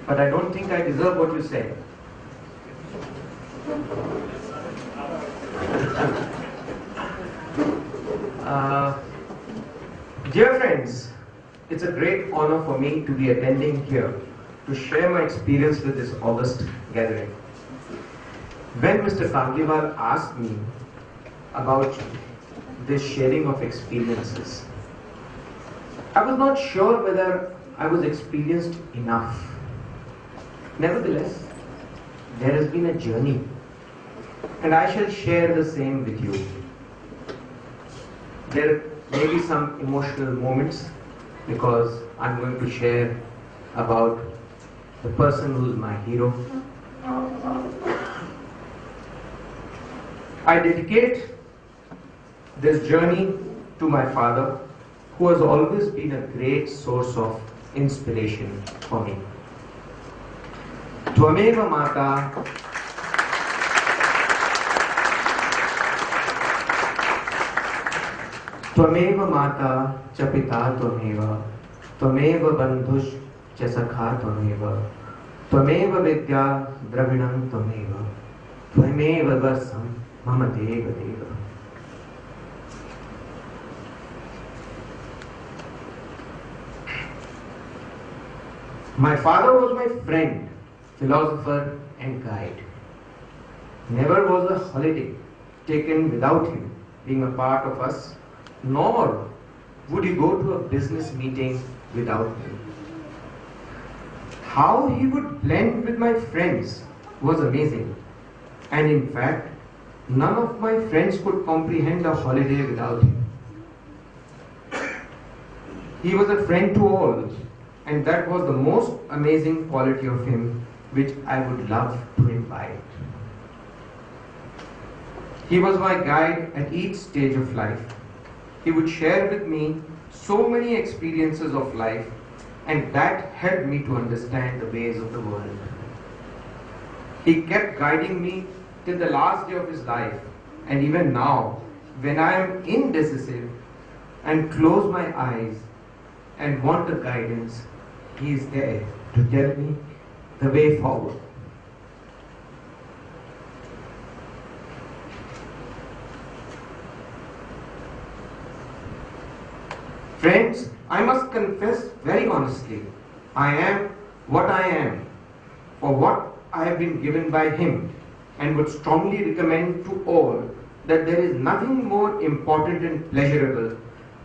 but I don't think I deserve what you say. Dear friends, it's a great honor for me to be attending here to share my experience with this August gathering. When Mr. Kangliwal asked me about this sharing of experiences, I was not sure whether I was experienced enough. Nevertheless, there has been a journey, and I shall share the same with you. There may be some emotional moments because I'm going to share about the person who is my hero. I dedicate this journey to my father, who has always been a great source of inspiration for me. Tvameva Mata Tvameva Mata cha Pita Tvameva Tvameva Bandhush cha Sakha Tvameva Tvameva Vidya Dravinam Tvameva Tvameva Varsam Mama Deva Deva. My father was my friend, philosopher and guide. Never was a holiday taken without him being a part of us, nor would he go to a business meeting without me. How he would blend with my friends was amazing, and in fact, none of my friends could comprehend a holiday without him. He was a friend to all, and that was the most amazing quality of him which I would love to imbibe. He was my guide at each stage of life. He would share with me so many experiences of life, and that helped me to understand the ways of the world. He kept guiding me till the last day of his life, and even now, when I am indecisive and close my eyes and want a guidance, he is there to tell me the way forward. Friends, I must confess very honestly, I am what I am for what I have been given by him, and would strongly recommend to all that there is nothing more important and pleasurable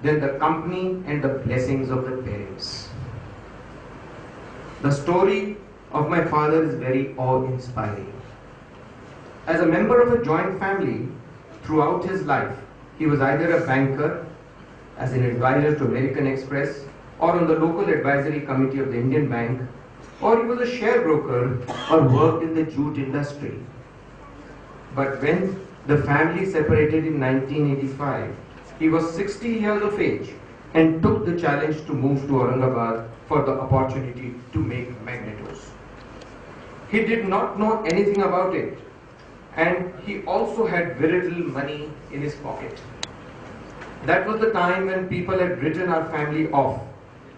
than the company and the blessings of the parents. The story of my father is very awe-inspiring. As a member of a joint family, throughout his life, he was either a banker, as an advisor to American Express, or on the local advisory committee of the Indian Bank, or he was a share broker or worked in the jute industry. But when the family separated in 1985, he was 60 years of age and took the challenge to move to Aurangabad for the opportunity to make magnetos. He did not know anything about it, and he also had very little money in his pocket. That was the time when people had written our family off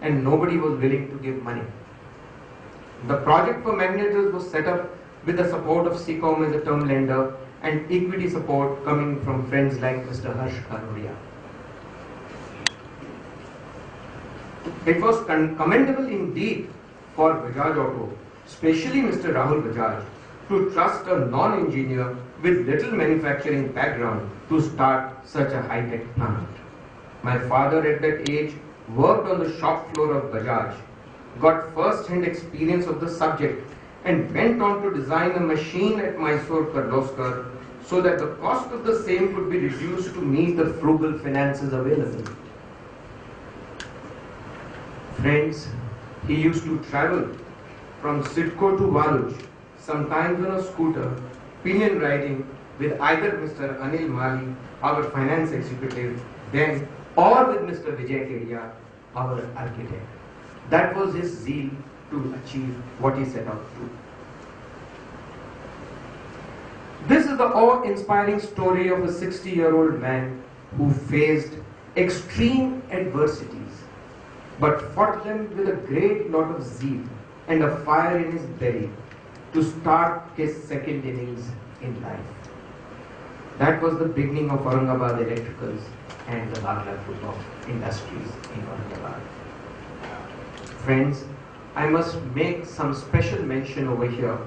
and nobody was willing to give money. The project for magnetos was set up with the support of SECOM as a term lender and equity support coming from friends like Mr. Harsh Kanodia. It was commendable indeed for Bajaj Auto, especially Mr. Rahul Bajaj, to trust a non-engineer with little manufacturing background to start such a high-tech plant. My father at that age worked on the shop floor of Bajaj, got first-hand experience of the subject, and went on to design a machine at Mysore Kirloskar so that the cost of the same could be reduced to meet the frugal finances available. Friends, he used to travel from Sidco to Waluj, sometimes on a scooter, pillion riding with either Mr. Anil Mali, our finance executive, then, or with Mr. Vijay Kedia, our architect. That was his zeal to achieve what he set out to. This is the awe-inspiring story of a 60-year-old man who faced extreme adversities, but fought them with a great lot of zeal and a fire in his belly to start his second innings in life. That was the beginning of Aurangabad Electricals and the Bagla group of industries in Aurangabad. Friends, I must make some special mention over here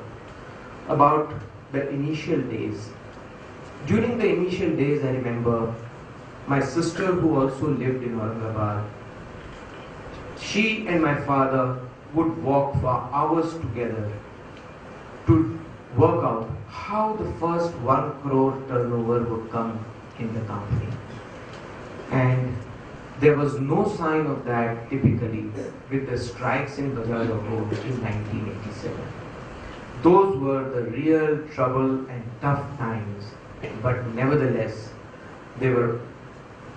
about the initial days. During the initial days, I remember my sister, who also lived in Aurangabad, she and my father would walk for hours together to work out how the first 1 crore turnover would come in the company. And there was no sign of that typically with the strikes in Bajaj Auto in 1987. Those were the real trouble and tough times, but nevertheless, they were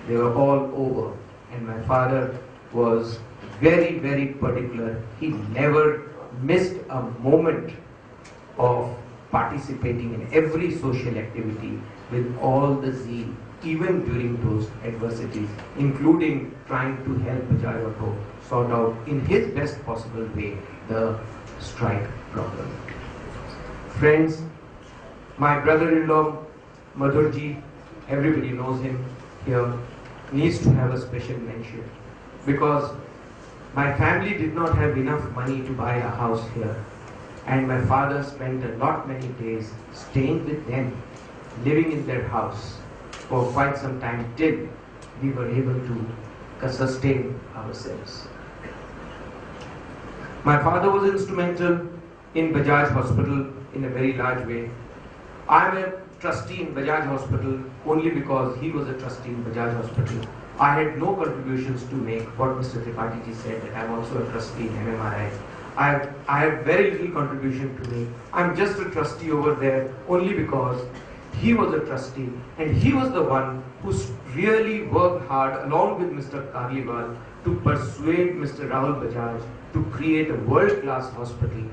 all over. And my father was very, very particular. He never missed a moment of participating in every social activity with all the zeal, even during those adversities, including trying to help Bajaj Auto sort out in his best possible way the strike problem. Friends, my brother-in-law Madhurji, everybody knows him here, needs to have a special mention because my family did not have enough money to buy a house here, and my father spent many days staying with them, living in their house for quite some time till we were able to sustain ourselves. My father was instrumental in Bajaj Hospital in a very large way. I am a trustee in Bajaj Hospital only because he was a trustee in Bajaj Hospital. I had no contributions to make. What Mr. Tripathi ji said, that I am also a trustee in MMRI. I have very little contribution to make. I am just a trustee over there only because he was a trustee and he was the one who really worked hard along with Mr. Kagliwal to persuade Mr. Rahul Bajaj to create a world-class hospital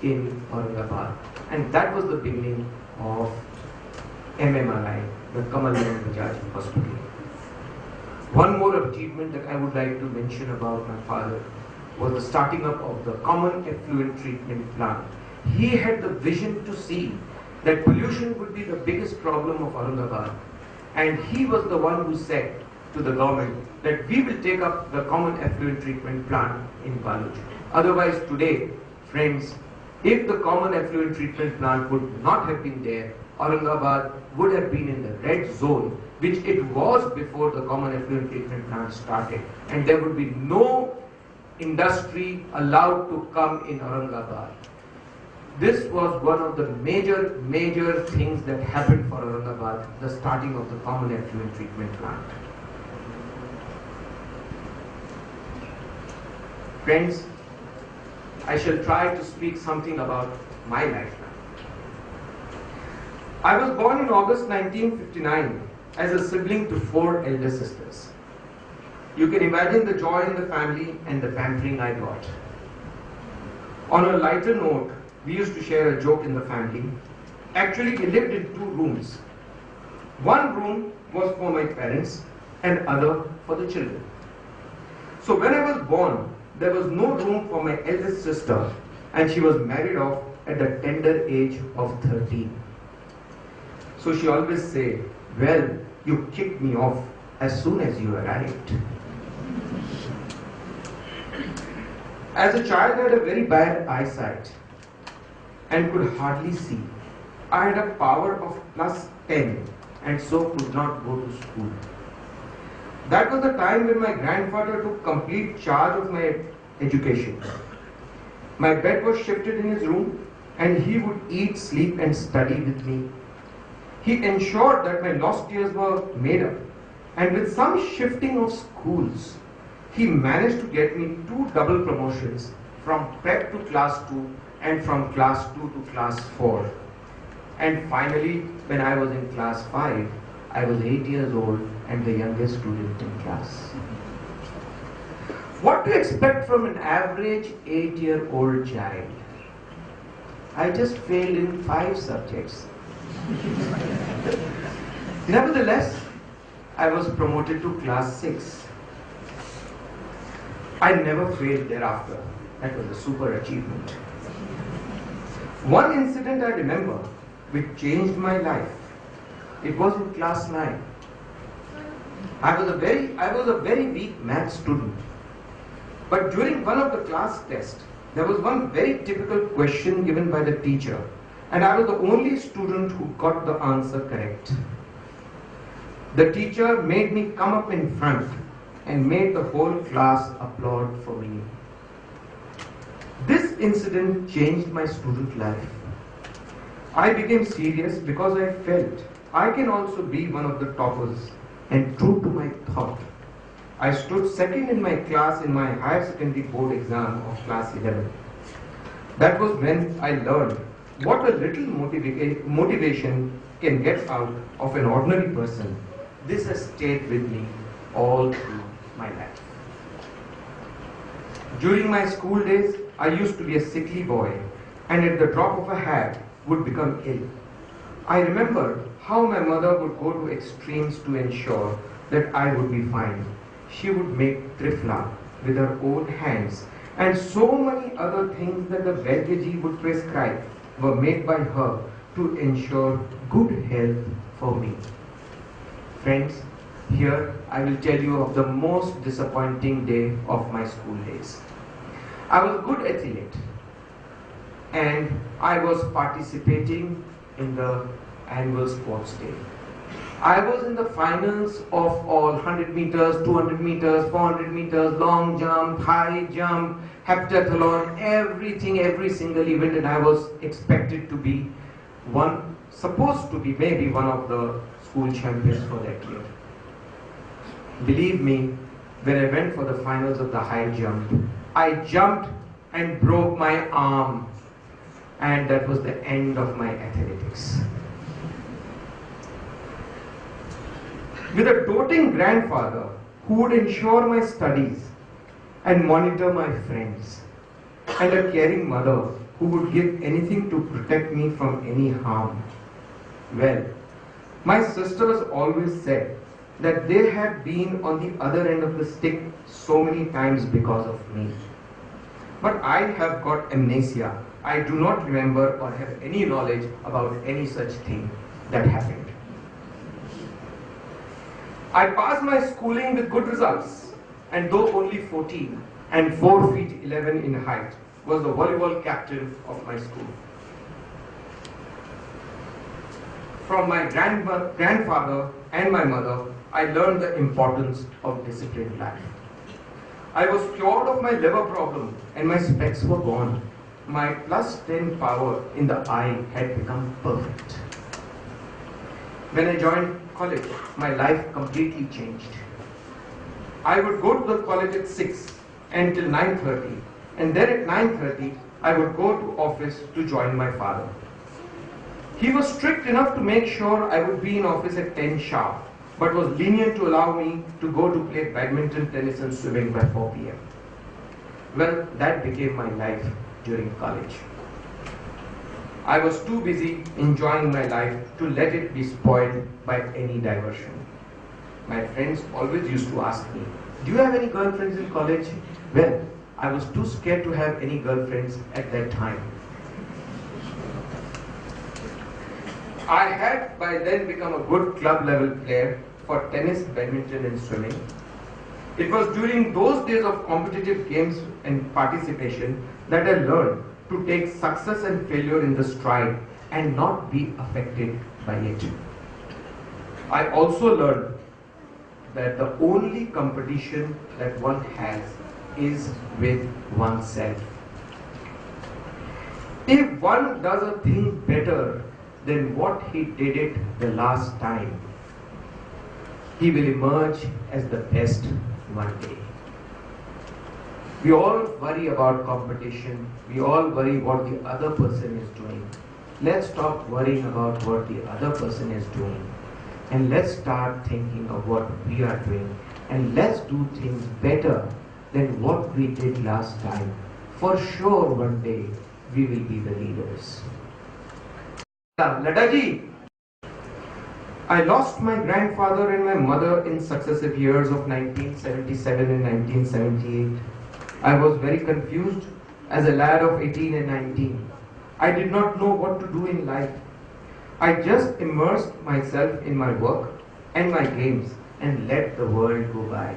in Aurangabad. And that was the beginning of MMRI, the Kamal Bajaj Hospital. One more achievement that I would like to mention about my father was the starting up of the common effluent treatment plant. He had the vision to see that pollution would be the biggest problem of Aurangabad, and he was the one who said to the government that we will take up the common effluent treatment plant in Baluch. Otherwise today, friends, if the common effluent treatment plant would not have been there, Aurangabad would have been in the red zone, which it was before the common effluent treatment plant started, and there would be no industry allowed to come in Aurangabad. This was one of the major things that happened for Aurangabad, the starting of the common effluent treatment plant. Friends, I shall try to speak something about my life now. I was born in August 1959 as a sibling to 4 elder sisters. You can imagine the joy in the family and the pampering I got. On a lighter note, we used to share a joke in the family. Actually, we lived in 2 rooms. One room was for my parents and other for the children. So when I was born, there was no room for my eldest sister, and she was married off at the tender age of 13. So she always said, well, you kicked me off as soon as you arrived. As a child, I had a very bad eyesight and could hardly see. I had a power of +10 and so could not go to school. That was the time when my grandfather took complete charge of my education. My bed was shifted in his room and he would eat, sleep and study with me. He ensured that my lost years were made up, and with some shifting of schools, he managed to get me 2 double promotions from prep to class 2 and from class 2 to class 4. And finally, when I was in class 5, I was 8 years old and the youngest student in class. What to expect from an average 8-year-old child? I just failed in 5 subjects. Nevertheless, I was promoted to class 6. I never failed thereafter. That was a super achievement. One incident I remember which changed my life. It was in class 9. I was a very weak math student. But during one of the class tests, there was one very typical question given by the teacher, and I was the only student who got the answer correct. The teacher made me come up in front and made the whole class applaud for me. This incident changed my student life. I became serious because I felt I can also be one of the toppers, and true to my thought, I stood second in my class in my higher secondary board exam of class 11. That was when I learned what a little motivation can get out of an ordinary person. This has stayed with me all through my life. During my school days, I used to be a sickly boy, and at the drop of a hat would become ill. I remember how my mother would go to extremes to ensure that I would be fine. She would make trifla with her own hands, and so many other things that the Vaidyaji would prescribe were made by her to ensure good health for me. Friends, here I will tell you of the most disappointing day of my school days. I was a good athlete, and I was participating in the annual sports day. I was in the finals of all 100 meters, 200 meters, 400 meters, long jump, high jump, heptathlon, everything, every single event, and I was expected to be supposed to be maybe one of the school champions for that year. Believe me, when I went for the finals of the high jump, I jumped and broke my arm, and that was the end of my athletics. With a doting grandfather who would ensure my studies and monitor my friends, and a caring mother who would give anything to protect me from any harm. Well, my sisters always said that they had been on the other end of the stick so many times because of me. But I have got amnesia. I do not remember or have any knowledge about any such thing that happened. I passed my schooling with good results, and though only 14 and 4 feet 11 in height, was the volleyball captain of my school. From my grandfather and my mother, I learned the importance of disciplined life. I was cured of my liver problem and my specs were gone. My +10 power in the eye had become perfect. When I joined college, my life completely changed. I would go to the college at 6 until 9:30, and then at 9:30 I would go to office to join my father. He was strict enough to make sure I would be in office at 10 sharp, but was lenient to allow me to go to play badminton, tennis and swimming by 4 p.m. Well, that became my life during college. I was too busy enjoying my life to let it be spoiled by any diversion. My friends always used to ask me, "Do you have any girlfriends in college?" Well, I was too scared to have any girlfriends at that time. I had by then become a good club level player for tennis, badminton and swimming. It was during those days of competitive games and participation that I learned to take success and failure in the stride and not be affected by it. I also learned that the only competition that one has is with oneself. If one does a thing better than what he did it the last time, he will emerge as the best one day. We all worry about competition. We all worry what the other person is doing. Let's stop worrying about what the other person is doing. And let's start thinking of what we are doing. And let's do things better than what we did last time. For sure one day we will be the leaders. Ladaji, I lost my grandfather and my mother in successive years of 1977 and 1978. I was very confused as a lad of 18 and 19. I did not know what to do in life. I just immersed myself in my work and my games and let the world go by.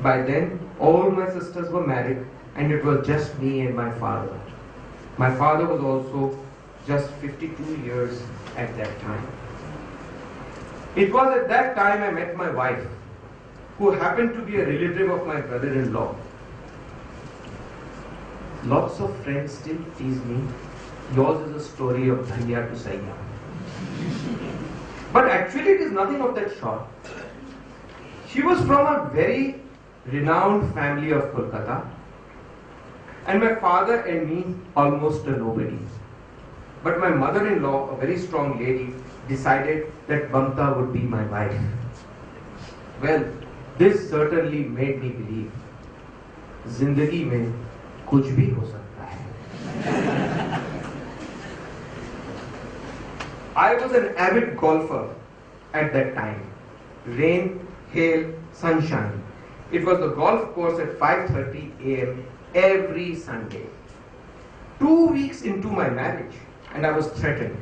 By then, all my sisters were married and it was just me and my father. My father was also just 52 years at that time. It was at that time I met my wife, who happened to be a relative of my brother-in-law. Lots of friends still tease me. Yours is a story of Dhanya to Saiya. But actually it is nothing of that sort. She was from a very renowned family of Kolkata, and my father and me almost a nobody. But my mother-in-law, a very strong lady, decided that Mamta would be my wife. Well, this certainly made me believe, Zindagi mein kuch bhi ho sakta hai. I was an avid golfer at that time. Rain, hail, sunshine. It was the golf course at 5:30 a.m. every Sunday. 2 weeks into my marriage, and I was threatened.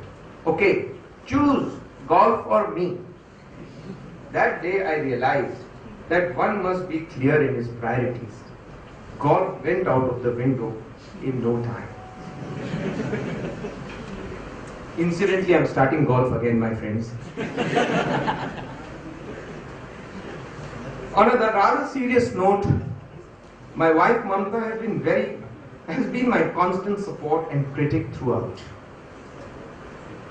Okay, choose golf or me. That day I realized that one must be clear in his priorities. Golf went out of the window in no time. Incidentally, I'm starting golf again, my friends. On a rather serious note, my wife Mamta has been my constant support and critic throughout.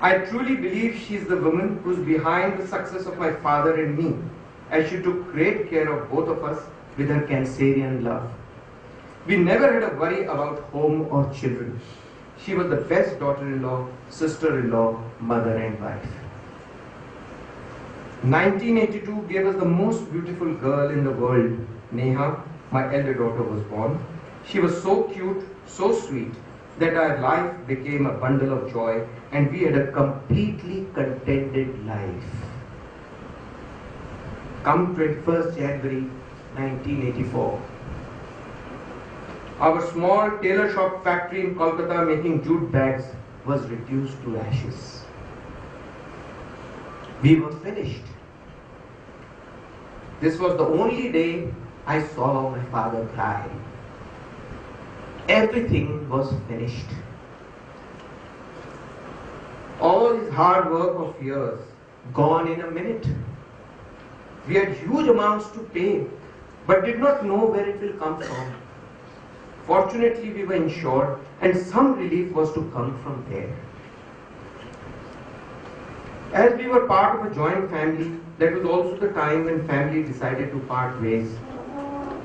I truly believe she is the woman who is behind the success of my father and me, as she took great care of both of us with her Cancerian love. We never had a worry about home or children. She was the best daughter-in-law, sister-in-law, mother and wife. 1982 gave us the most beautiful girl in the world. Neha, my elder daughter, was born. She was so cute, so sweet, that our life became a bundle of joy and we had a completely contented life. Come 21st January 1984. Our small tailor shop factory in Kolkata making jute bags was reduced to ashes. We were finished. This was the only day I saw my father cry. Everything was finished. All his hard work of years gone in a minute. We had huge amounts to pay, but did not know where it will come from. Fortunately, we were insured, and some relief was to come from there. As we were part of a joint family, that was also the time when family decided to part ways.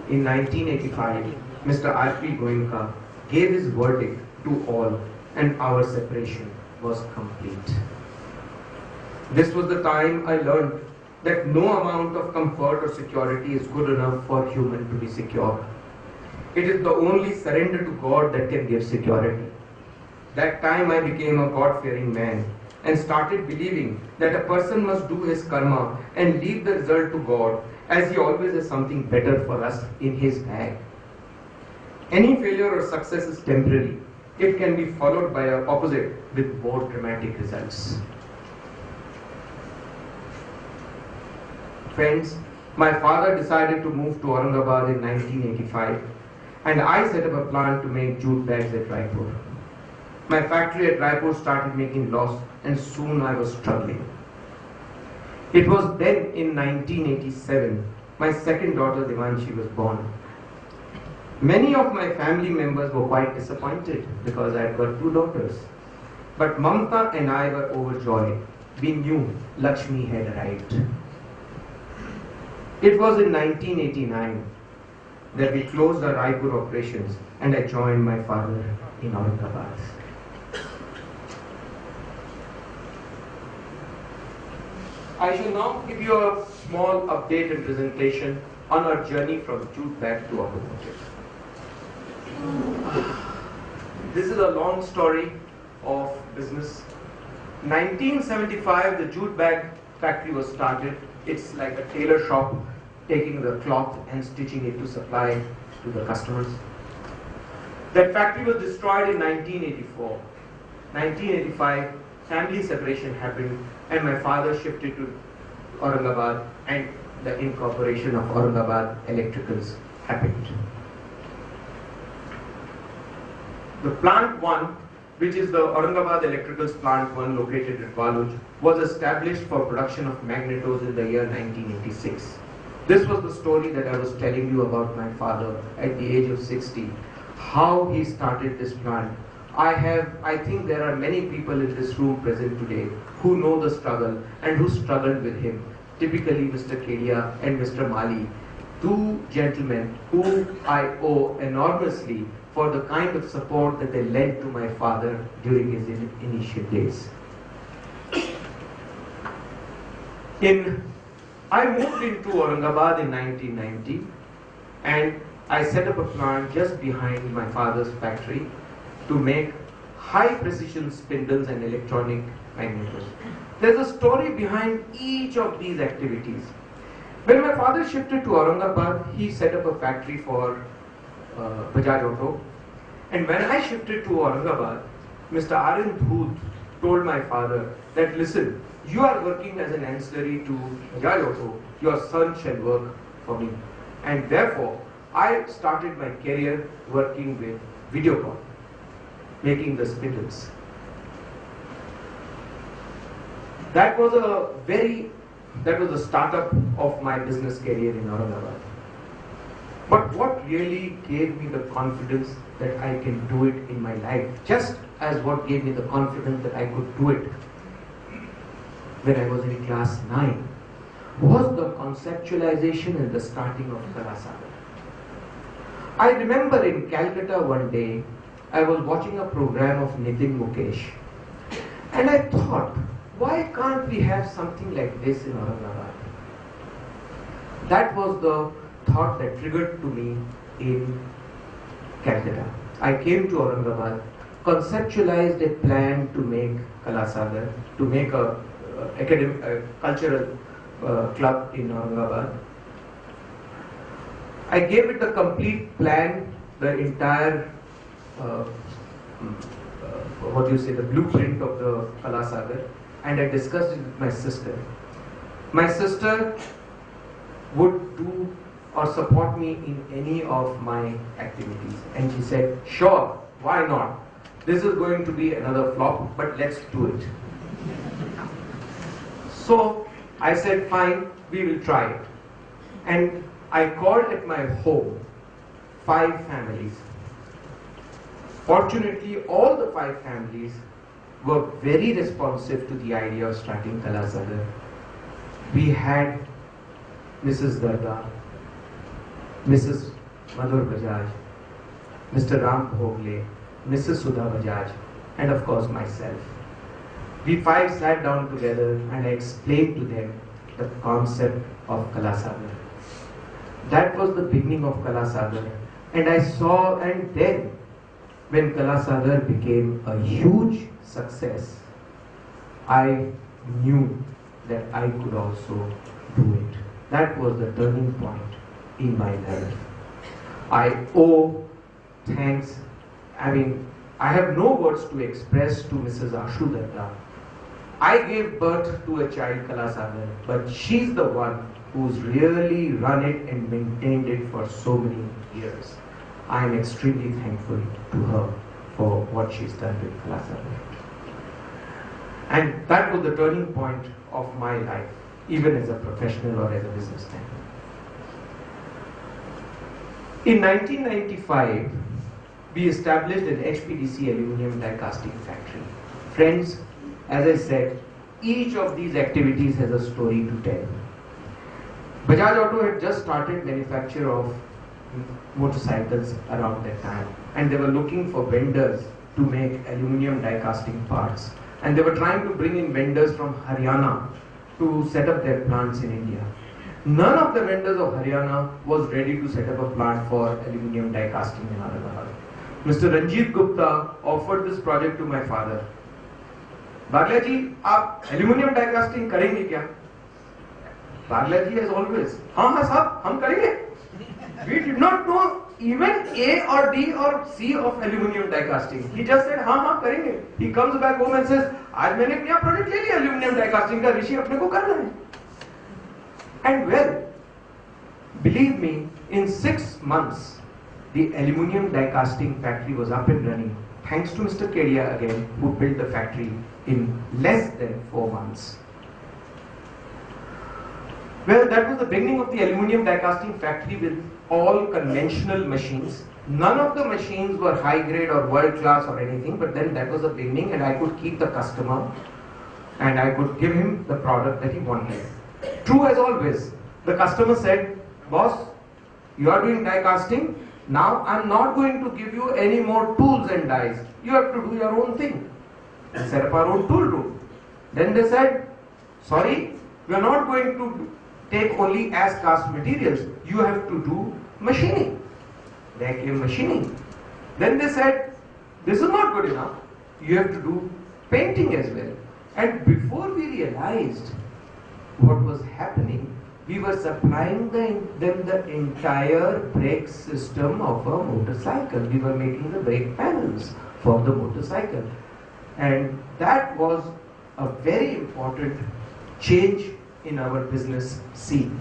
In 1985, Mr. R.P. Goenka gave his verdict to all, and our separation was complete. This was the time I learned that no amount of comfort or security is good enough for human to be secure. It is the only surrender to God that can give security. That time I became a God-fearing man and started believing that a person must do his karma and leave the result to God, as he always has something better for us in his bag. Any failure or success is temporary. It can be followed by an opposite with more dramatic results. Friends, my father decided to move to Aurangabad in 1985, and I set up a plant to make jute bags at Raipur. My factory at Raipur started making loss, and soon I was struggling. It was then in 1987, my second daughter Devanshi was born. Many of my family members were quite disappointed because I had got two daughters. But Mamta and I were overjoyed. We knew Lakshmi had arrived. It was in 1989 that we closed our Raipur operations and I joined my father in Aurangabad. I shall now give you a small update and presentation on our journey from jute bag to automotive. This is a long story of business. 1975, the jute bag factory was started. It's like a tailor shop, taking the cloth and stitching it to supply to the customers. That factory was destroyed in 1984. 1985, family separation happened and my father shifted to Aurangabad and the incorporation of Aurangabad Electricals happened. The plant 1, which is the Aurangabad Electricals plant 1 located at Baluj, was established for production of magnetos in the year 1986. This was the story that I was telling you about my father at the age of 60, how he started this plant. I think there are many people in this room present today who know the struggle and who struggled with him. Typically Mr. Kedia and Mr. Mali, two gentlemen who I owe enormously for the kind of support that they lent to my father during his initial days. I moved into Aurangabad in 1990 and I set up a plant just behind my father's factory to make high precision spindles and electronic magnetos. There's a story behind each of these activities. When my father shifted to Aurangabad, he set up a factory for Bajaj Auto. And when I shifted to Aurangabad, Mr. Arvind Dhoot told my father that, listen, you are working as an ancillary to Bajaj Auto, your son shall work for me. And therefore, I started my career working with Videocon, making the spindles. That was the startup of my business career in Aurangabad. But what really gave me the confidence that I can do it in my life, just as what gave me the confidence that I could do it when I was in class 9, was the conceptualization and the starting of Kalasagar. I remember in Calcutta one day, I was watching a program of Nitin Mukesh, and I thought, why can't we have something like this in Aurangabad? That was the thought that triggered to me in Calcutta. I came to Aurangabad, conceptualized a plan to make Kalasagar, to make a cultural club in Aurangabad. I gave it the complete plan, the entire the blueprint of the Kalasagar, and I discussed it with my sister. My sister would do or support me in any of my activities, and she said, sure, why not? This is going to be another flop, but let's do it. So I said, fine, we will try it. And I called at my home 5 families. Fortunately, all the 5 families were very responsive to the idea of starting Kalasagar. We had Mrs. Darda, Mrs. Madhur Bajaj, Mr. Ram Bhogle, Mrs. Sudha Bajaj, and of course myself. We 5 sat down together and I explained to them the concept of Kalasagar. That was the beginning of Kalasagar, and I saw, and then when Kalasagar became a huge success, I knew that I could also do it. That was the turning point in my life. I owe thanks. I have no words to express to Mrs. Ashu Datta. I gave birth to a child, Kalasagar, but she's the one who's really run it and maintained it for so many years. I am extremely thankful to her for what she's done with Kalasagar. And that was the turning point of my life, even as a professional or as a businessman. In 1995, we established an HPDC aluminum die casting factory. Friends, as I said, each of these activities has a story to tell. Bajaj Auto had just started manufacture of motorcycles around that time, and they were looking for vendors to make aluminum die casting parts, and they were trying to bring in vendors from Haryana to set up their plants in India. None of the vendors of Haryana was ready to set up a plant for aluminum die casting in Aurangabad. Mr. Ranjit Gupta offered this project to my father. Bagla ji, आप aluminum die casting करेंगे क्या? Bagla ji, as always, हाँ हाँ साहब, हम करेंगे. We did not know even A or D or C of aluminum die casting. He just said, हाँ करेंगे. He comes back home and says, आज मैंने नया प्रोजेक्ट ले लिया aluminum die casting का, ऋषि अपने को करना है. And well, believe me, in 6 months, the aluminum die casting factory was up and running, thanks to Mr. Kedia again, who built the factory in less than 4 months. Well, that was the beginning of the aluminum die casting factory with all conventional machines. None of the machines were high grade or world class or anything, but then that was the beginning, and I could keep the customer and I could give him the product that he wanted. True as always, the customer said, boss, you are doing die casting, now I'm not going to give you any more tools and dies. You have to do your own thing. We set up our own tool room. Then they said, sorry, we are not going to take only as cast materials. You have to do machining. There came machining. Then they said, this is not good enough. You have to do painting as well. And before we realized what was happening, we were supplying them the entire brake system of a motorcycle. We were making the brake panels for the motorcycle. And that was a very important change in our business scene.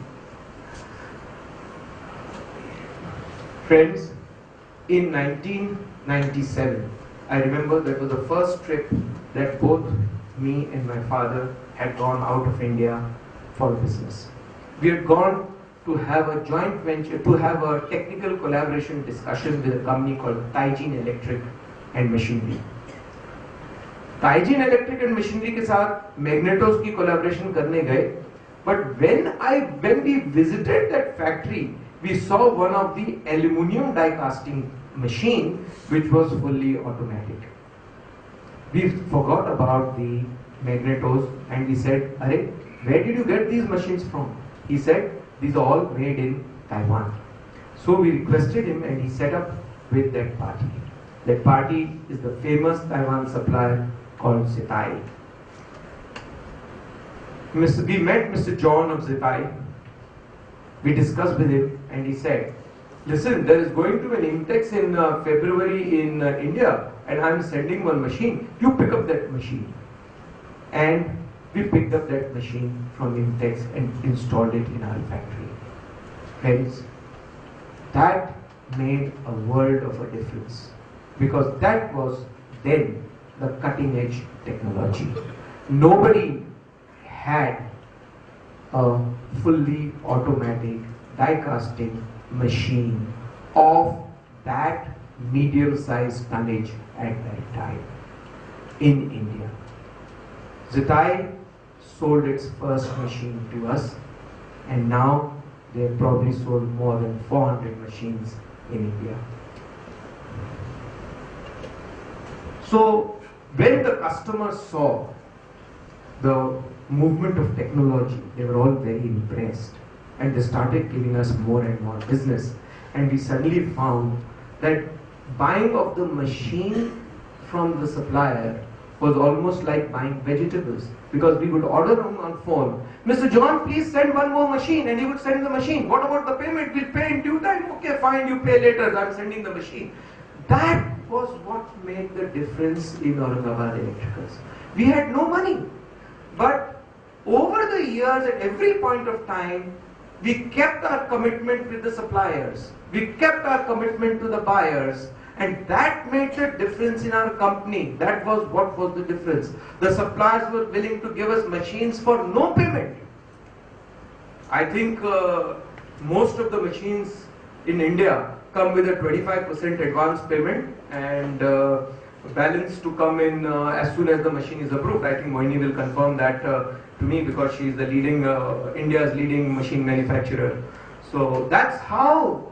Friends, in 1997, I remember that was the first trip that both me and my father had gone out of India for business. We had gone to have a joint venture, to have a technical collaboration discussion with a company called Taijin Electric and Machinery. Taijin Electric and Machinery के साथ magnetos की collaboration करने गए, but when we visited that factory, we saw one of the aluminum die casting machine which was fully automatic. We forgot about the magnetos and we said, "Arey, where did you get these machines from?" He said, "These are all made in Taiwan." So we requested him and he set up with that party. That party is the famous Taiwan supplier called Zitai. We met Mr. John of Zitai. We discussed with him and he said, "Listen, there is going to be an Intex in February in India and I am sending one machine. You pick up that machine." And we picked up that machine from Intex and installed it in our factory. Friends, that made a world of a difference because that was then the cutting edge technology. Nobody had a fully automatic die casting machine of that medium sized tonnage at that time in India. Zitai sold its first machine to us and now they have probably sold more than 400 machines in India. So when the customers saw the movement of technology, they were all very impressed and they started giving us more and more business, and we suddenly found that buying of the machine from the supplier was almost like buying vegetables because we would order on phone, "Mr. John, please send one more machine," and he would send the machine. "What about the payment? We'll pay in due time." "Okay, fine, you pay later, I'm sending the machine." That was what made the difference in Aurangabad Electricals. We had no money, but over the years at every point of time, we kept our commitment with the suppliers. We kept our commitment to the buyers. And that made the difference in our company. That was what was the difference. The suppliers were willing to give us machines for no payment. I think most of the machines in India come with a 25% advance payment and balance to come in as soon as the machine is approved. I think Mohini will confirm that to me because she is the leading, India's leading machine manufacturer. So that's how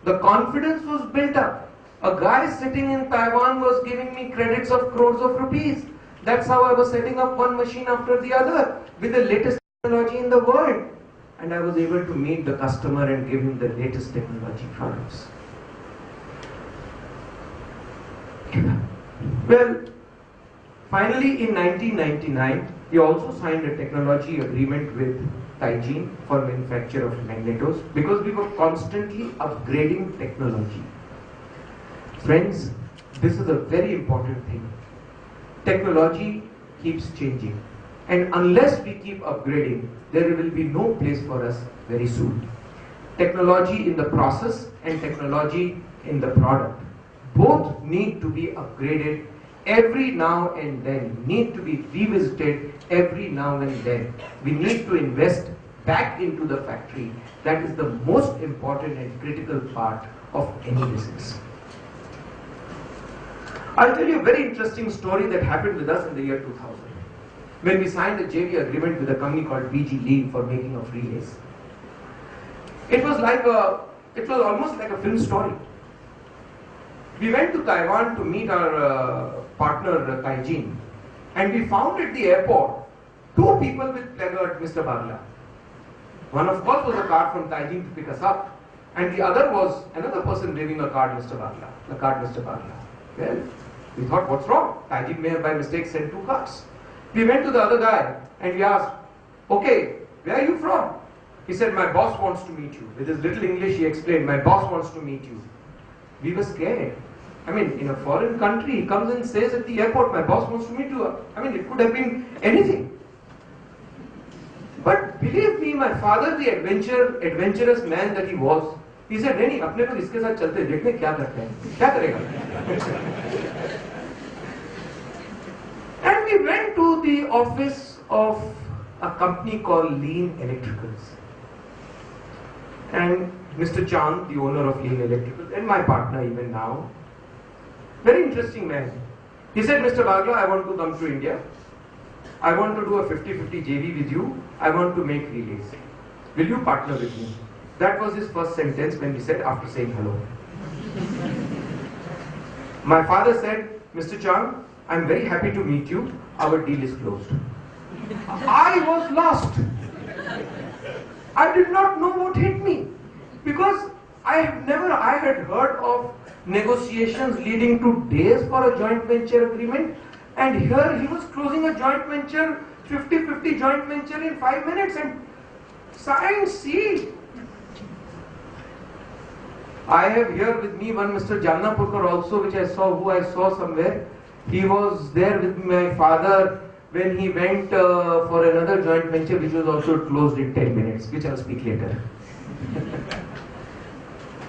the confidence was built up. A guy sitting in Taiwan was giving me credits of crores of rupees. That's how I was setting up one machine after the other with the latest technology in the world. And I was able to meet the customer and give him the latest technology products. Well, Finally, in 1999, we also signed a technology agreement with Taijin for manufacture of magnetos because we were constantly upgrading technology. Friends, this is a very important thing. Technology keeps changing, and unless we keep upgrading, there will be no place for us very soon. Technology in the process and technology in the product both need to be upgraded every now and then, need to be revisited every now and then. We need to invest back into the factory. That is the most important and critical part of any business. I'll tell you a very interesting story that happened with us in the year 2000 when we signed a JV agreement with a company called BG Lean for making of relays. It was almost like a film story. We went to Taiwan to meet our partner Taijin, and we found at the airport two people with placard Mr. Bagla. One of course was a card from Taijin to pick us up, and the other was another person waving a card Mr. Bagla. The card Mr. Bagla. Well, we thought, what's wrong? Taijin may have by mistake sent two cards. We went to the other guy and we asked, okay, where are you from? He said, my boss wants to meet you. With his little English he explained, my boss wants to meet you. We were scared. I mean, in a foreign country, he comes and says at the airport, my boss wants to meet you. I mean, it could have been anything. But believe me, my father, the adventurous man that he was, he said, नहीं अपने को इसके साथ चलते देखने क्या करते हैं, क्या करेगा? And we went to the office of a company called Lean Electricals. And Mr. Chand, the owner of Lean Electricals, and my partner even now, very interesting man. He said, Mr. Bagla, I want to come to India. I want to do a 50-50 JV with you. I want to make relays. Will you partner with me? That was his first sentence when we said after saying hello. My father said, Mr. Chand, I'm very happy to meet you. Our deal is closed. I was lost. I did not know what hit me because I had heard of negotiations leading to days for a joint venture agreement, and here he was closing a joint venture, 50-50 joint venture in 5 minutes, and signed, sealed. I have here with me one Mr. Jannapurkar also, who I saw somewhere. He was there with my father when he went for another joint venture which was also closed in 10 minutes, which I'll speak later.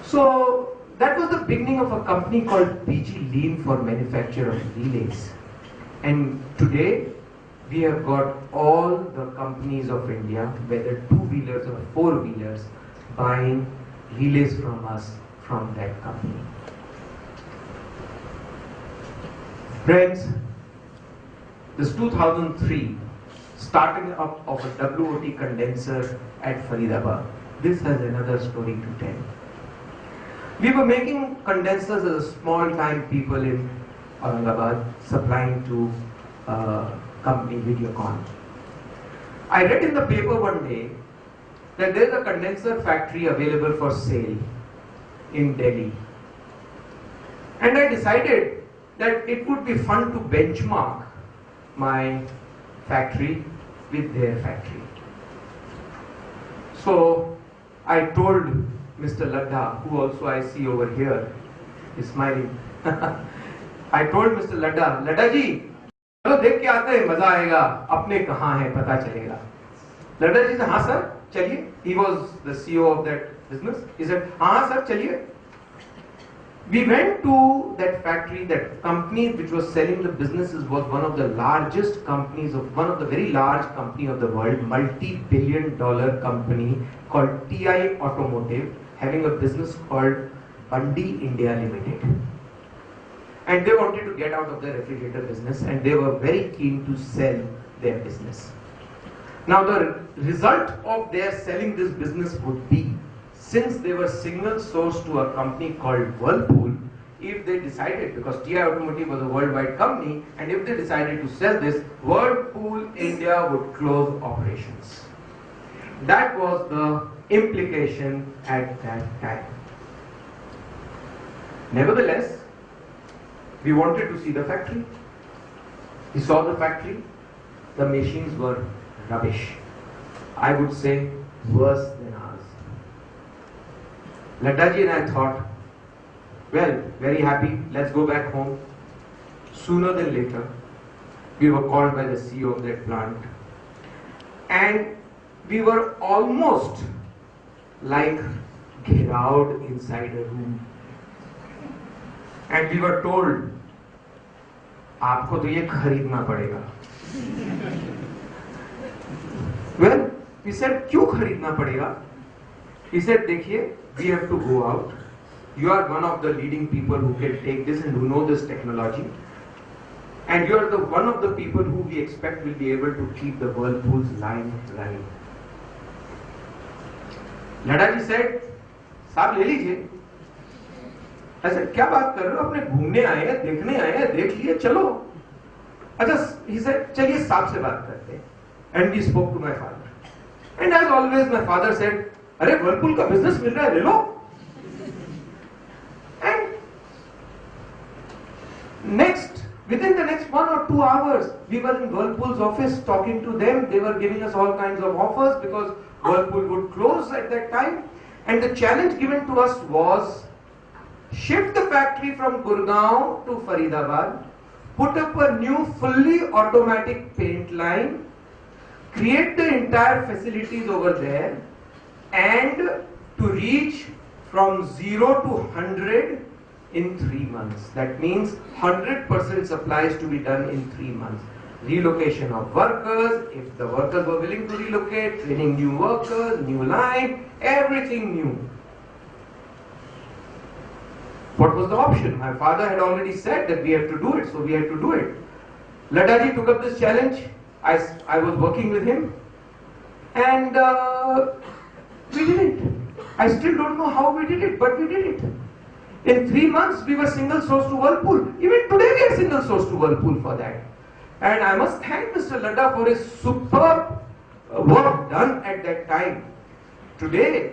So that was the beginning of a company called BG Lean for manufacture of relays. And today we have got all the companies of India, whether two-wheelers or four-wheelers, buying relays from us from that company. Friends, this 2003 starting up of a WOT condenser at Faridabad. This has another story to tell. We were making condensers as a small time people in Aurangabad, supplying to company Videocon. I read in the paper one day that there is a condenser factory available for sale in Delhi. And I decided that it would be fun to benchmark my factory with their factory. So I told Mr. Ladda, who also I see over here, is smiling. I told Mr. Ladda, Ladda ji, चलो देख के आते हैं, मजा आएगा, अपने कहाँ हैं पता चलेगा. Ladda ji said, हाँ sir, चलिए. He was the CEO of that business. He said, हाँ sir, चलिए. We went to that factory. That company which was selling the businesses was one of the largest companies of one of the very large company of the world, multi-billion-dollar company called TI Automotive, having a business called Bundy India Limited. And they wanted to get out of the refrigerator business, and they were very keen to sell their business. Now the result of their selling this business would be, since they were single source to a company called Whirlpool, if they decided, because TI Automotive was a worldwide company, and if they decided to sell this, Whirlpool India would close operations. That was the implication at that time. Nevertheless, we wanted to see the factory. He saw the factory. The machines were rubbish. I would say worse than ours. Laddaji and I thought, well, very happy, let's go back home. Sooner than later, we were called by the CEO of that plant. And we were almost like get out inside a room. And we were told, आपको तो ये खरीदना पड़ेगा. Well, we said, क्यों खरीदना पड़ेगा? He said, देखिए, we have to go out. You are one of the leading people who can take this and who know this technology. And you are the one of the people who we expect will be able to keep the Whirlpool's line running. Laddaji said, साहब ले लीजिए. ऐसे क्या बात कर रहे हो? अपने घूमने आए हैं, देखने आए हैं, देख लिए, चलो. अच्छा, he said, चलिए साहब से बात करते हैं. And we spoke to my father. And as always, my father said, अरे Whirlpool का business मिल रहा है, ले लो. And within the next 1 or 2 hours, we were in Whirlpool's office talking to them. They were giving us all kinds of offers because Whirlpool would close at that time. And the challenge given to us was shift the factory from Gurgaon to Faridabad, put up a new fully automatic paint line, create the entire facilities over there, and to reach from 0 to 100 in 3 months. That means 100% supplies to be done in 3 months. Relocation of workers, if the workers were willing to relocate, training new workers, new line, everything new. What was the option? My father had already said that we have to do it, so we had to do it. Laddaji took up this challenge. I was working with him, and we did it. I still don't know how we did it, but we did it. In 3 months, we were single source to Whirlpool. Even today, we are single source to Whirlpool for that. And I must thank Mr. Ladda for his superb work done at that time. Today,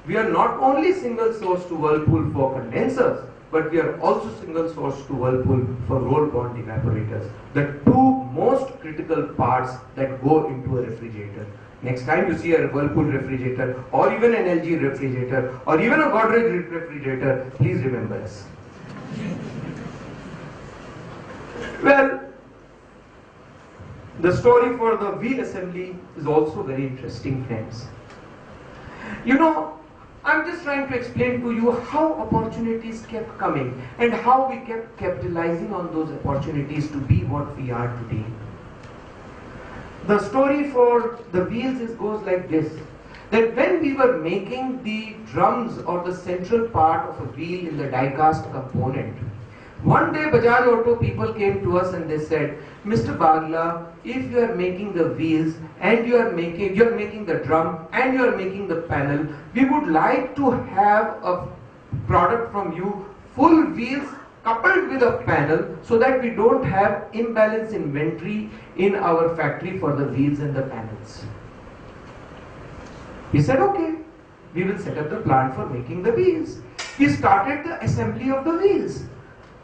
we are not only single source to Whirlpool for condensers, but we are also single source to Whirlpool for roll bond evaporators. The two most critical parts that go into a refrigerator. Next time you see a Whirlpool refrigerator, or even an LG refrigerator, or even a Godrej refrigerator, please remember us. Well, the story for the wheel assembly is also very interesting, friends. You know, I'm just trying to explain to you how opportunities kept coming and how we kept capitalizing on those opportunities to be what we are today. The story for the wheels goes like this, that when we were making the drums or the central part of a wheel in the die-cast component, one day Bajaj Auto people came to us and they said, Mr. Bagla, if you are making the wheels and you are making the drum and you are making the panel, we would like to have a product from you, full wheels coupled with a panel, so that we don't have imbalance inventory in our factory for the wheels and the panels. He said, okay, we will set up the plant for making the wheels. We started the assembly of the wheels.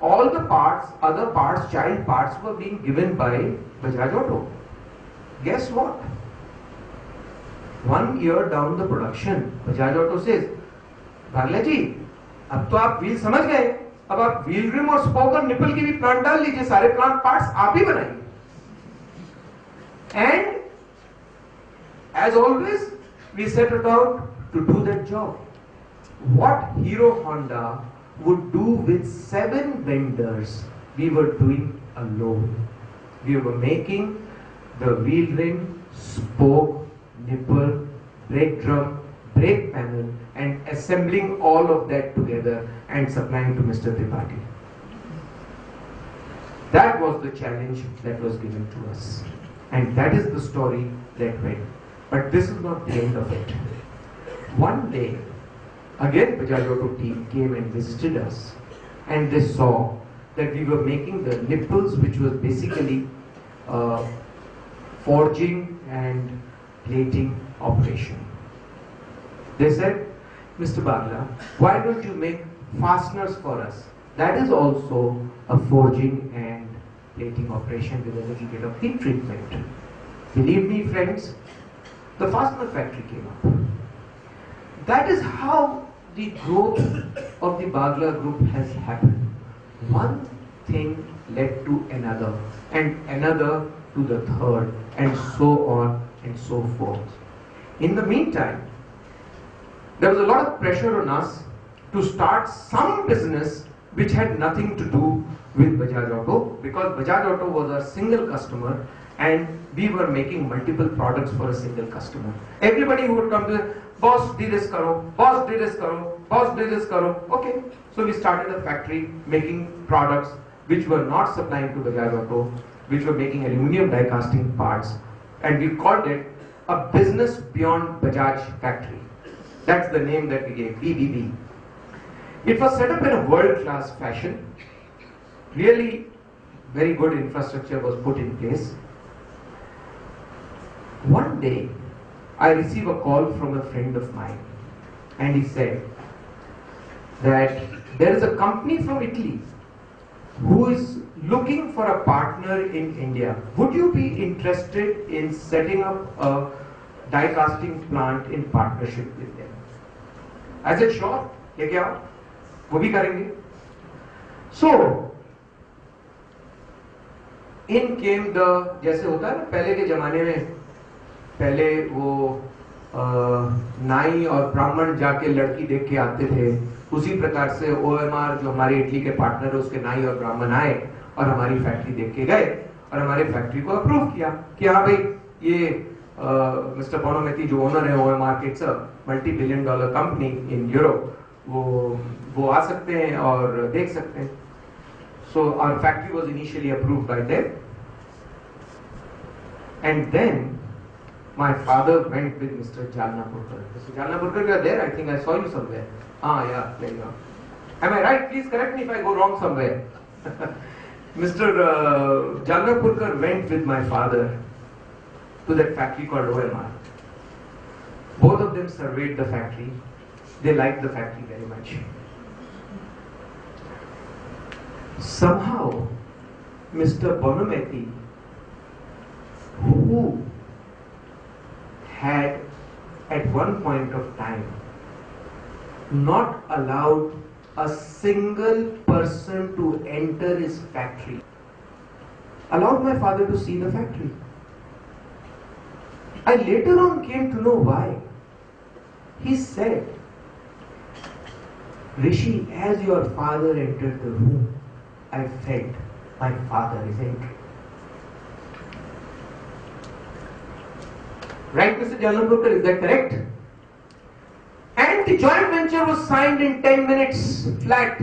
All the parts, other parts, child parts were being given by Bajaj Auto. Guess what? 1 year down the production, Bajaj Auto says, Bagla ji, अब तो आप wheel समझ गए, अब आप wheel rim और spoke और nipple की भी प्लांट डाल लीजिए, सारे प्लांट पार्ट्स आप ही बनाइए. And as always, we set about to do that job. What Hero Honda would do with 7 vendors, we were doing alone. We were making the wheel rim, spoke, nipple, brake drum, brake panel, and assembling all of that together and supplying to Mr. Tripathi. That was the challenge that was given to us. And that is the story that went. But this is not the end of it. One day, again Bajaj Auto team came and visited us, and they saw that we were making the nipples, which was basically forging and plating operation. They said, Mr. Bagla, why don't you make fasteners for us? That is also a forging and plating operation with a little bit of heat treatment. Believe me, friends, the fastener factory came up. That is how the growth of the Bagla group has happened. One thing led to another, and another to the third, and so on and so forth. In the meantime, there was a lot of pressure on us to start some business which had nothing to do with Bajaj Auto, because Bajaj Auto was our single customer and we were making multiple products for a single customer. Everybody who would come to, boss, do this karo, boss, do this karo, boss, do this karo. Okay, so we started a factory making products which were not supplying to Bajaj Auto, which were making aluminium die casting parts, and we called it a business beyond Bajaj factory. That's the name that we gave, BBB. It was set up in a world-class fashion. Really very good infrastructure was put in place. One day, I received a call from a friend of mine, and he said that there is a company from Italy who is looking for a partner in India. Would you be interested in setting up a die casting plant in partnership with them? I said, sure, लेके आओ, वो भी करेंगे. So, in came the, जैसे होता है ना पहले के जमाने में, पहले वो नाई और ब्राह्मण जाके लड़की देख के आते थे, उसी प्रकार से OMR जो हमारे इटली के पार्टनर है उसके नाई और ब्राह्मण आए और हमारी फैक्ट्री देख के गए और हमारी फैक्ट्री को अप्रूव किया कि हाँ भाई ये मिस्टर बोनोमेती जो ओनर है OMR के, it's a multi-billion dollar company in Europe, वो आ सकते हैं और देख सकते हैं. So our factory was initially approved by them, and then my father went with Mr. Jalnapurkar. Mr. Jalnapurkar, you are there? I think I saw you somewhere. Ah, yeah, there you are. Am I right? Please correct me if I go wrong somewhere. Mr. Jalnapurkar went with my father to that factory called OMR. Both of them surveyed the factory. They liked the factory very much. Somehow, Mr. Bonometi, who had at one point of time not allowed a single person to enter his factory, allowed my father to see the factory. I later on came to know why. He said, Rishi, as your father entered the room, I felt my father is entering. Right, Mr. Jalnapurkar, is that correct? And the joint venture was signed in 10 minutes flat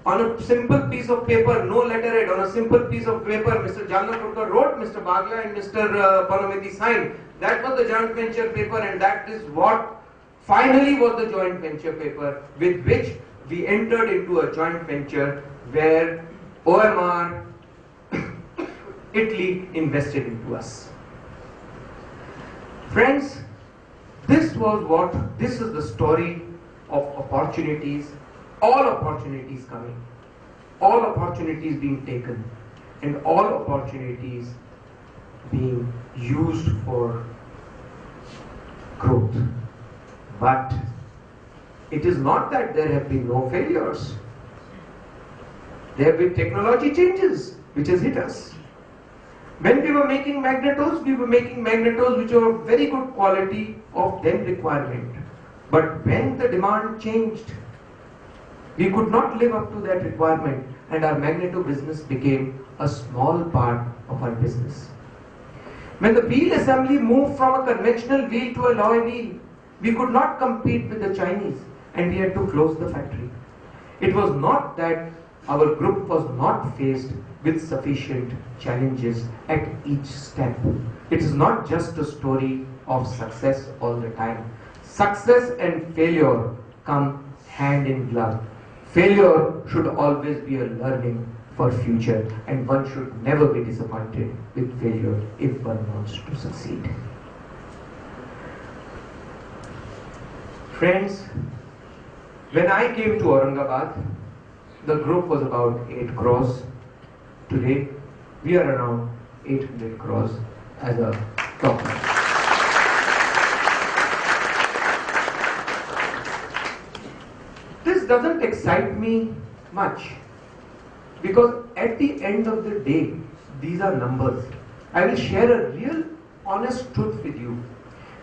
on a simple piece of paper, no letterhead, on a simple piece of paper. Mr. Jalnapurkar wrote, Mr. Bagla and Mr. Bonometi signed. That was the joint venture paper, and that is what finally was the joint venture paper with which we entered into a joint venture where OMR Italy invested into us. Friends, this is the story of opportunities, all opportunities coming, all opportunities being taken, and all opportunities being used for growth. But it is not that there have been no failures. There have been technology changes which has hit us. When we were making magnetos, which were of very good quality of then requirement. But when the demand changed, we could not live up to that requirement, and our magneto business became a small part of our business. When the wheel assembly moved from a conventional wheel to a alloy wheel, we could not compete with the Chinese, and we had to close the factory. It was not that our group was not faced with sufficient challenges at each step. It is not just a story of success all the time. Success and failure come hand in glove. Failure should always be a learning for future, and one should never be disappointed with failure if one wants to succeed. Friends, when I came to Aurangabad, the group was about 8 crores. Today, we are around 800 crores as a top line. This doesn't excite me much because at the end of the day, these are numbers. I will share a real honest truth with you.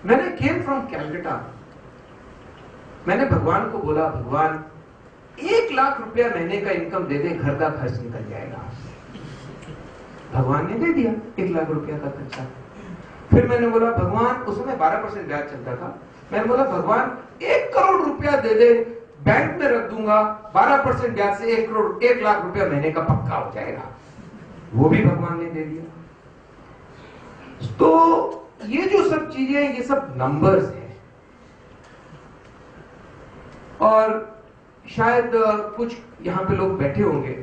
When I came from Calcutta, मैंने भगवान को बोला, भगवान 1 लाख रुपया महीने का income दे दे, घर का खर्च निकल जाएगा। भगवान ने दे दिया 1 लाख रुपया का खर्चा। फिर मैंने बोला भगवान, उस समय 12% ब्याज चलता था, मैंने बोला भगवान 1 करोड़ रुपया दे दे, बैंक में रख दूंगा, 12% ब्याज से 1 लाख रुपया महीने का पक्का हो जाएगा। वो भी भगवान ने दे दिया। तो ये जो सब चीजें, ये सब नंबर्स हैं। और शायद कुछ यहाँ पे लोग बैठे होंगे।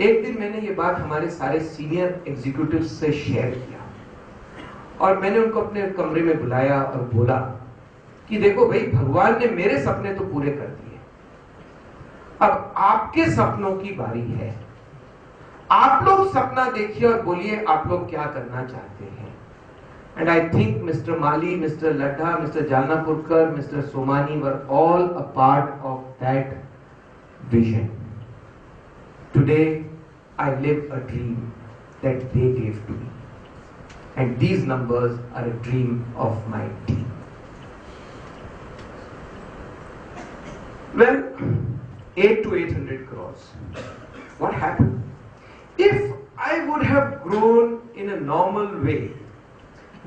एक दिन मैंने ये बात हमारे सारे सीनियर एग्जीक्यूटिव से शेयर किया और मैंने उनको अपने कमरे में बुलाया और बोला कि देखो भाई, भगवान ने मेरे सपने तो पूरे कर दिए, अब आपके सपनों की बारी है। आप लोग सपना देखिए और बोलिए आप लोग क्या करना चाहते हैं। And I think Mr. Mali, Mr. Ladha, Mr. Jalnapurkar, Mr. Somani were all a part of that vision. Today, I live a dream that they gave to me. And these numbers are a dream of my team. Well, 8 to 800 crores. What happened? If I would have grown in a normal way,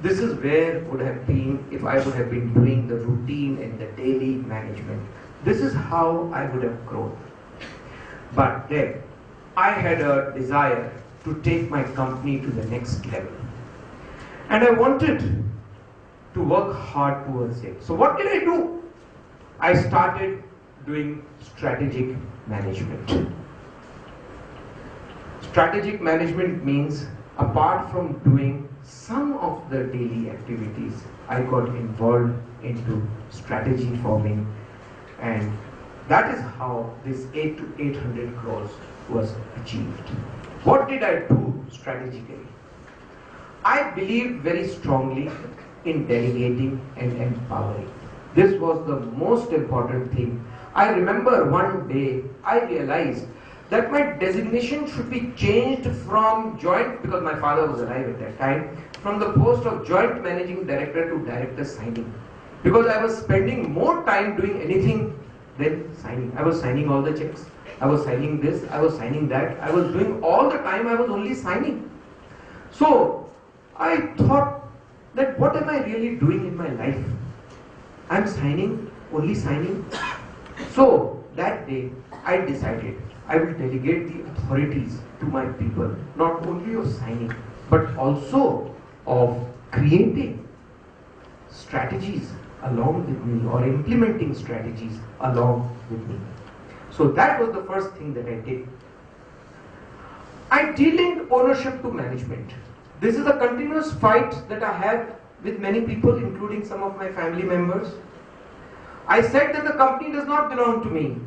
this is where would have been if I would have been doing the routine and the daily management. This is how I would have grown. But then I had a desire to take my company to the next level. And I wanted to work hard towards it. So what did I do? I started doing strategic management. Strategic management means apart from doing some of the daily activities, I got involved into strategy forming, and that is how this 8 to 800 crores was achieved. What did I do strategically? I believe very strongly in delegating and empowering. This was the most important thing. I remember one day I realized that my designation should be changed from joint, because my father was alive at that time, from the post of joint managing director to director signing. Because I was spending more time doing anything than signing. I was signing all the checks. I was signing this, I was signing that. I was doing all the time, I was only signing. So I thought that what am I really doing in my life? I'm signing, only signing. So that day I decided I will delegate the authorities to my people, not only of signing, but also of creating strategies along with me or implementing strategies along with me. So that was the first thing that I did. I de-linked ownership to management. This is a continuous fight that I have with many people, including some of my family members. I said that the company does not belong to me.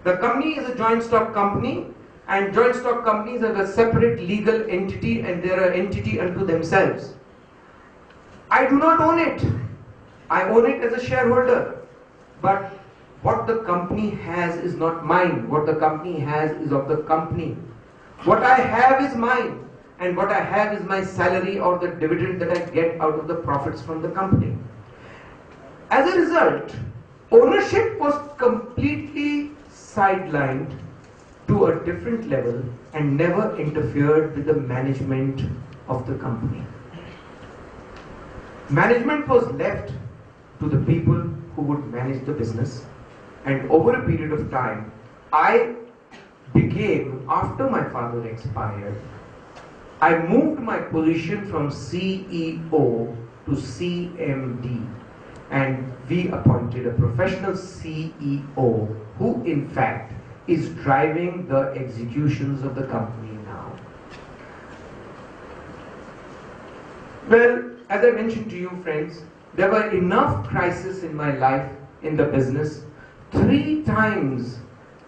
The company is a joint stock company, and joint stock companies are a separate legal entity and they are an entity unto themselves. I do not own it. I own it as a shareholder. But what the company has is not mine. What the company has is of the company. What I have is mine, and what I have is my salary or the dividend that I get out of the profits from the company. As a result, ownership was completely sidelined to a different level and never interfered with the management of the company. Management was left to the people who would manage the business, and over a period of time, I became, after my father expired, I moved my position from CEO to CMD, and we appointed a professional CEO who in fact is driving the executions of the company now. Well, as I mentioned to you friends, there were enough crises in my life in the business. 3 times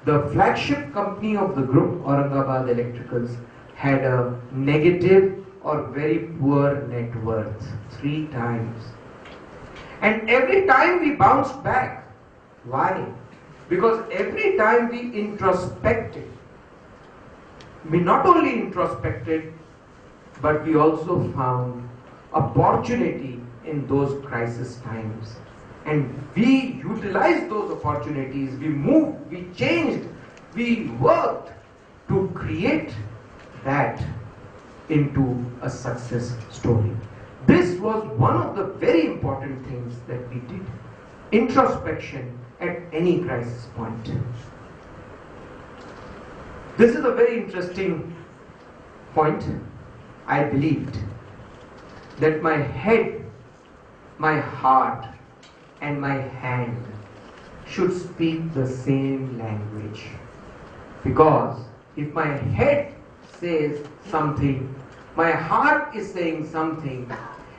the flagship company of the group, Aurangabad Electricals, had a negative or very poor net worth 3 times. And every time we bounced back. Why? Because every time we introspected, we not only introspected, but we also found opportunity in those crisis times. And we utilized those opportunities, we moved, we changed, we worked to create that into a success story. This was one of the very important things that we did. Introspection at any crisis point. This is a very interesting point. I believed that my head, my heart, and my hand should speak the same language. Because if my head says something, my heart is saying something,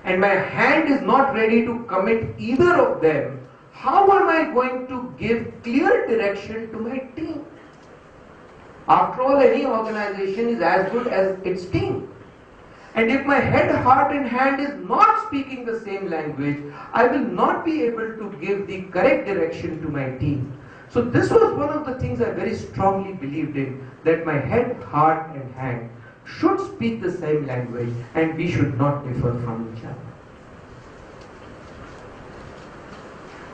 and my hand is not ready to commit either of them, how am I going to give clear direction to my team? After all, any organization is as good as its team. And if my head, heart and hand is not speaking the same language, I will not be able to give the correct direction to my team. So this was one of the things I very strongly believed in, that my head, heart and hand should speak the same language and we should not differ from each other.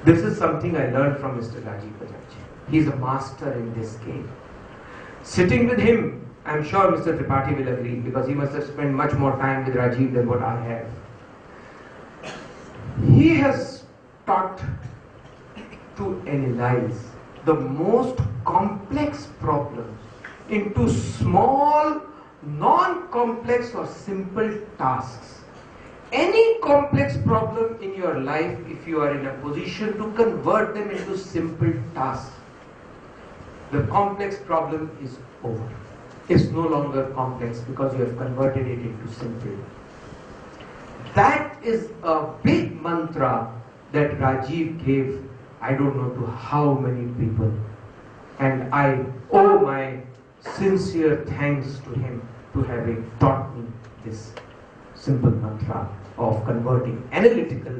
This is something I learned from Mr. Rajiv Bajaj. He is a master in this game. Sitting with him, I am sure Mr. Tripathi will agree, because he must have spent much more time with Rajiv than what I have. He has taught to analyze the most complex problems into small, non-complex or simple tasks. Any complex problem in your life, if you are in a position to convert them into simple tasks, the complex problem is over. It's no longer complex because you have converted it into simple. That is a big mantra that Rajiv gave, I don't know to how many people. And I owe my sincere thanks to him to having taught me this simple mantra of converting analytical,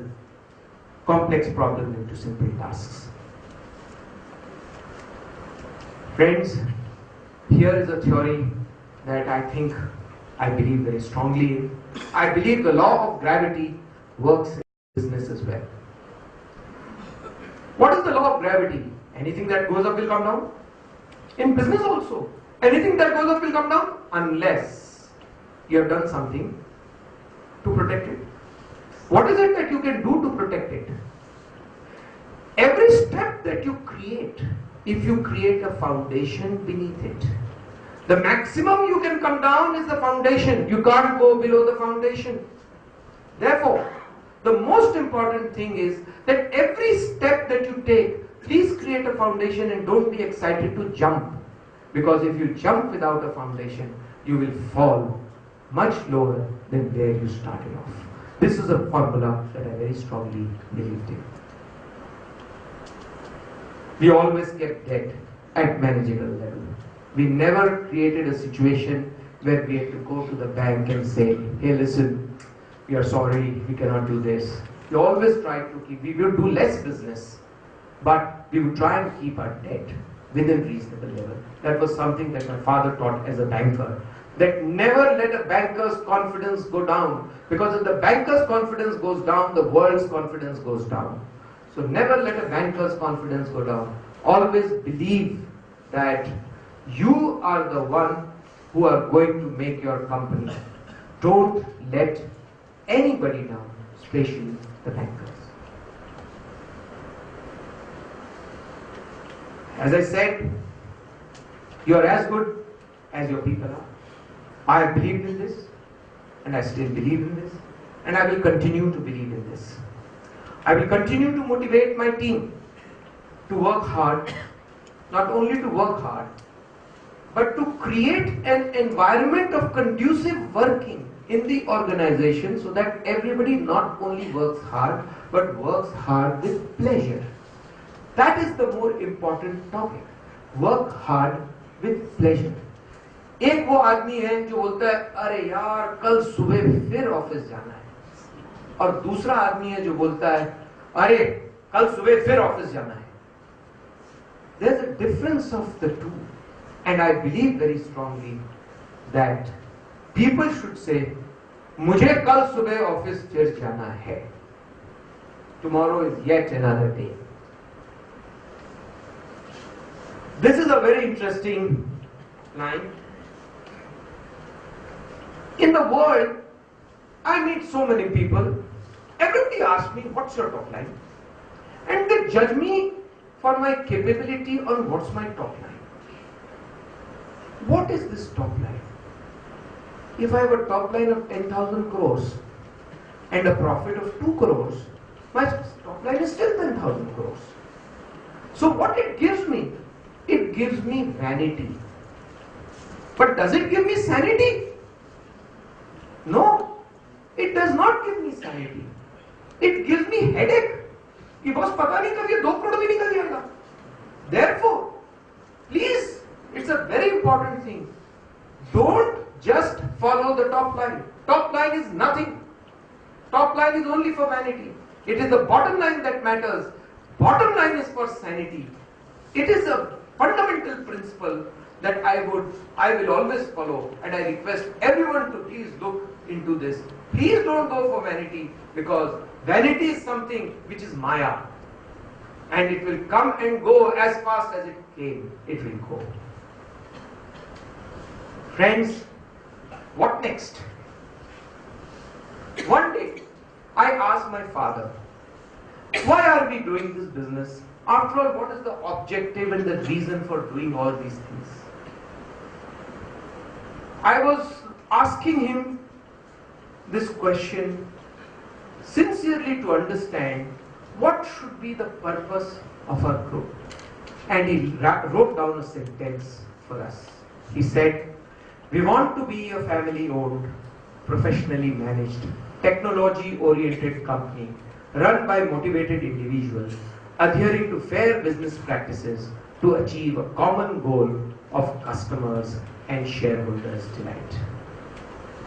complex problems into simple tasks. Friends, here is a theory that I believe very strongly in. I believe the law of gravity works in business as well. What is the law of gravity? Anything that goes up will come down. In business also, anything that goes up will come down unless you have done something to protect it. What is it that you can do to protect it? Every step that you create, if you create a foundation beneath it, the maximum you can come down is the foundation. You can't go below the foundation. Therefore, the most important thing is that every step that you take, please create a foundation and don't be excited to jump. Because if you jump without a foundation, you will fall much lower than where you started off. This is a formula that I very strongly believed in. We always kept debt at manageable level. We never created a situation where we had to go to the bank and say, hey listen, we are sorry, we cannot do this. We always tried to keep, we would do less business, but we would try and keep our debt within reasonable level. That was something that my father taught as a banker. That never let a banker's confidence go down, because if the banker's confidence goes down, the world's confidence goes down. So never let a banker's confidence go down. Always believe that you are the one who are going to make your company. Don't let anybody down, especially the bankers. As I said, you are as good as your people are. I have believed in this, and I still believe in this, and I will continue to believe in this. I will continue to motivate my team to work hard, not only to work hard, but to create an environment of conducive working in the organization so that everybody not only works hard, but works hard with pleasure. That is the more important topic. Work hard with pleasure. एक वो आदमी है जो बोलता है अरे यार कल सुबह फिर ऑफिस जाना है, और दूसरा आदमी है जो बोलता है अरे कल सुबह फिर ऑफिस जाना है. There's a difference of the two, and I believe very strongly that people should say मुझे कल सुबह ऑफिस फिर जाना है. Tomorrow is yet another day. This is a very interesting line. In the world, I meet so many people. Everybody asks me, what's your top line? And they judge me for my capability on what's my top line. What is this top line? If I have a top line of 10,000 crores and a profit of 2 crores, my top line is still 10,000 crores. So what it gives me? It gives me vanity. But does it give me sanity? No, it does not give me sanity. It gives me headache. कि boss पता नहीं कब ये 2 करोड़ भी निकल जाएगा. Therefore, please, it's a very important thing. Don't just follow the top line. Top line is nothing. Top line is only for vanity. It is the bottom line that matters. Bottom line is for sanity. It is a fundamental principle that I will always follow, and I request everyone to please look into this. Please don't go for vanity, because vanity is something which is Maya, and it will come and go as fast as it came. It will go. Friends, what next? One day, I asked my father, why are we doing this business? After all, what is the objective and the reason for doing all these things? I was asking him this question sincerely to understand what should be the purpose of our group. And he wrote down a sentence for us. He said, we want to be a family-owned, professionally managed, technology-oriented company run by motivated individuals, adhering to fair business practices to achieve a common goal of customers and shareholders' delight.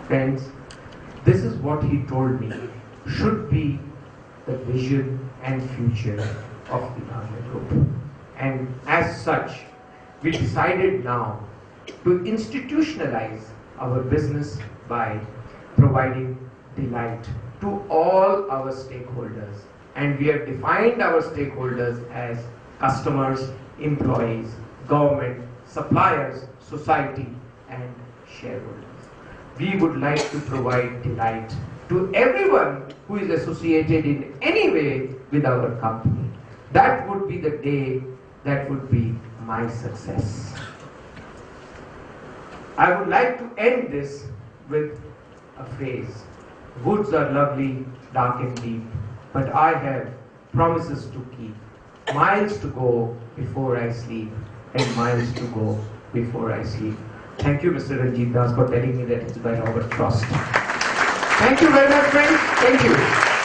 Friends, this is what he told me should be the vision and future of the Bagla Group. And as such, we decided now to institutionalize our business by providing delight to all our stakeholders. And we have defined our stakeholders as customers, employees, government, suppliers, society, and shareholders. We would like to provide delight to everyone who is associated in any way with our company. That would be the day, that would be my success. I would like to end this with a phrase. Woods are lovely, dark and deep, but I have promises to keep. Miles to go before I sleep, and miles to go before I sleep. Thank you, Mr. Ranjit Das, for telling me that it's by Robert Frost. Thank you very much, friends. Thank you.